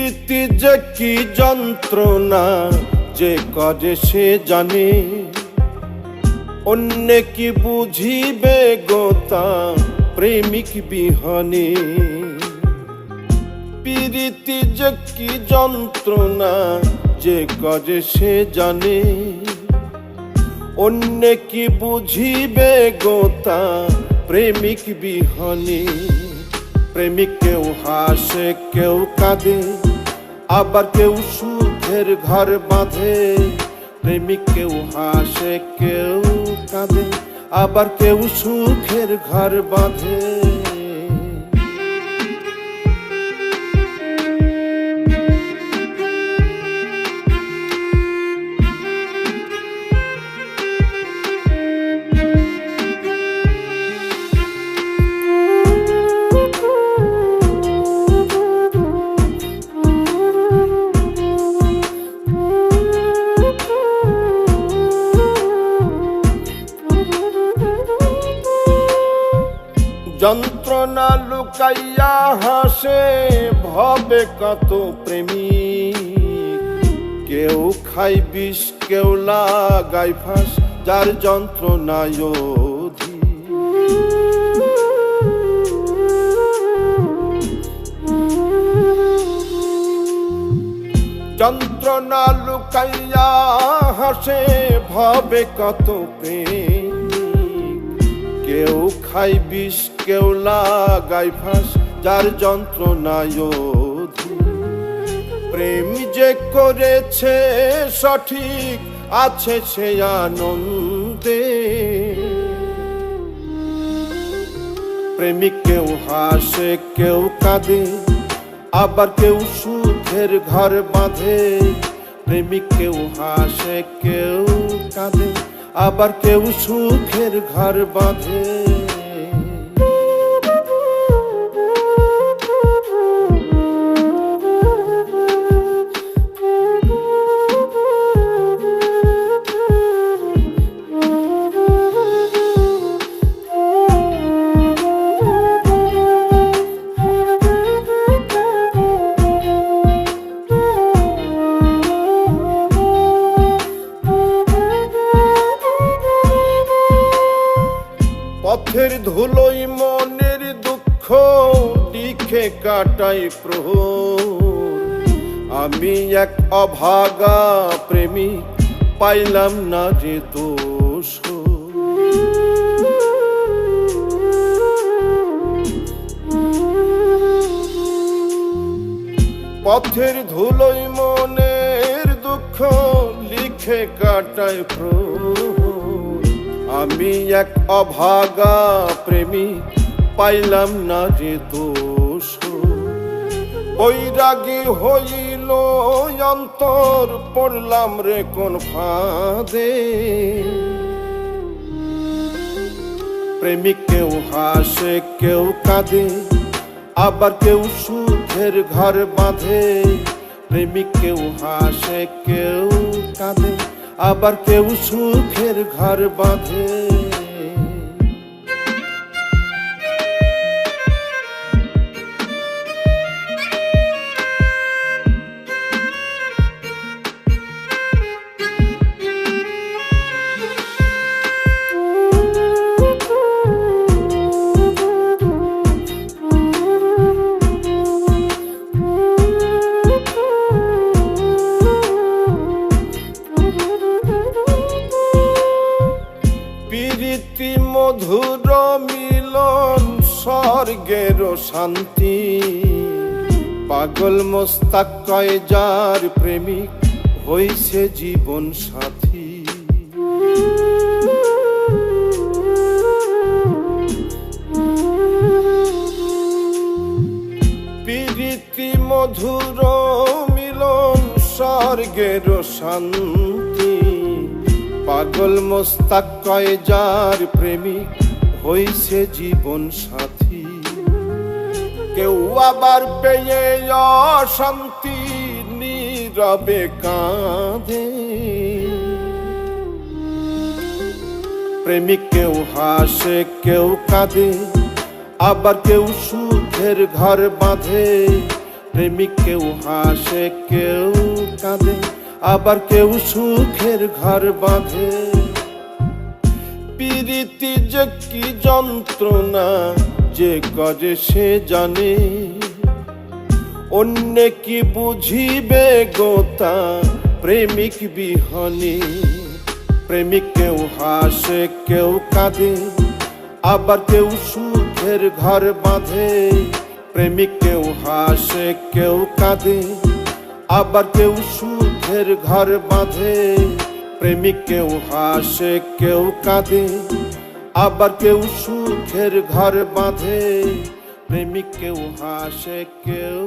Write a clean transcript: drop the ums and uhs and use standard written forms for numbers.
প্রীতি যে কি যন্ত্রণা যে করে সে জানে, অন্য কি বুঝিবে গোতা প্রেমিক বিহনে। প্রীতি যে কি যন্ত্রণা যে করে সে জানে, অন্য কি বুঝিবে গোতা প্রেমিক বিহনে। প্রেমিক কেউ হাসে কেউ কাঁদে, আবার কেউ সুখের ঘর বাঁধে। প্রেমিক কেউ হাসে কেউ কাঁদে, আবার কেউ সুখের ঘর বাঁধে। যন্ত্রণা লুকাইয়া হাসে ভবে কত প্রেমিক, কেউ খাই বিষ কেউ লাগাই ফাঁস, যার যন্ত্রণায় অধিক। যন্ত্রণা লুকাইয়া হাসে ভবে কত প্রেম, কেউ খাই বিষ কেউ লাগাই ফাঁস, যার যন্ত্রণায় অধিক। প্রেম যে করেছে সঠিক আছে সে আনন্দে। প্রেমিক কেউ হাসে কেউ কাঁদে, আবার কেউ সুখের ঘর বাঁধে। প্রেমিক কেউ হাসে কেউ কাঁদে, আবার কেউ সুখের ঘর বাঁধে। পথের ধুলোই মনের দুঃখ লিখে কাটাই প্রহর। আমি এক অভাগা প্রেমিক পাইলাম না রে দোষ। পথের ধুলোই মনের দুঃখ লিখে কাটাই প্রহর। আমি এক অভাগা প্রেমিক পাইলাম না রে দোষ। বৈরাগী হইল অন্তর পড়লাম রে কোন ফাঁদে। প্রেমিক কেউ হাসে কেউ কাঁদে, আবার কেউ সুখের ঘর বাঁধে। প্রেমিক কেউ হাসে কেউ কাঁদে, আবার কেউ সুখের ঘর বাঁধে। প্রীতি মধুর মিলন স্বর্গের শান্তি, পাগল মোস্তাক কয় যার প্রেমিক হইছে জীবন সাথী। প্রীতি মধুর মিলন স্বর্গের শান্তি, পাগল মোস্তাক কয় যার প্রেমিক হইছে জীবন সাথী। কেউ আবার পেয়ে অশান্তি নীরবে কাঁদে। প্রেমিক কেউ হাসে কেউ কাঁদে, আবার কেউ সুখের ঘর বাঁধে। প্রেমিক কেউ হাসে কেউ কাঁদে, আবার কেউ সুখের ঘর বাঁধে। প্রীতি যে কি যন্ত্রণা যে করে সে জানে, অন্য কি বুঝিবে গোতা প্রেমিক বিহনে। প্রেমিক কেউ হাসে কেউ কাঁদে, আবার কেউ সুখের ঘর বাঁধে। প্রেমিক কেউ হাসে কেউ কাঁদে, আবার কেউ সুখের ঘর বাঁধে। প্রেমিক কেউ হাসে কেউ কাঁদে, আবার কেউ সুখের ঘর বাঁধে। প্রেমিক কেউ হাসে কেউ